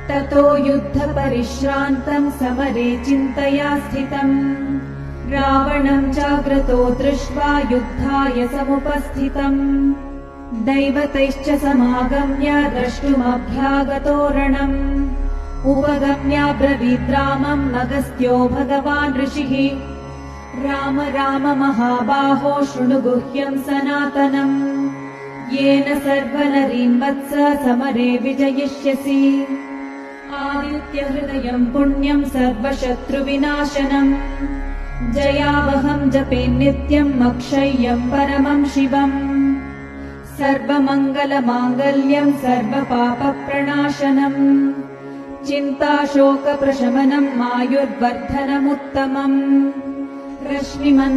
ततो युद्धपरिश्रान्तम् समरे चिन्तया स्थितम् रावणम् जाग्रतो दृष्ट्वा युद्धाय समुपस्थितम् दैवतैश्च समागम्य द्रष्टुमभ्यागतो रणम् उपगम्याब्रवीद्रामम् अगस्त्यो भगवान् ऋषिः राम राम महाबाहो शृणु गुह्यम् सनातनम् येन सर्वनरीन् वत्स समरे विजयिष्यसि आदित्यहृदयम् पुण्यम् सर्वशत्रुविनाशनम् जयावहम् जपेन्नित्यम् अक्षय्यम् परमम् शिवम् सर्वमङ्गलमाङ्गल्यम् सर्वपापप्रणाशनम् चिन्ताशोकप्रशमनम् आयुर्वर्धनमुत्तमम् रश्मिमन्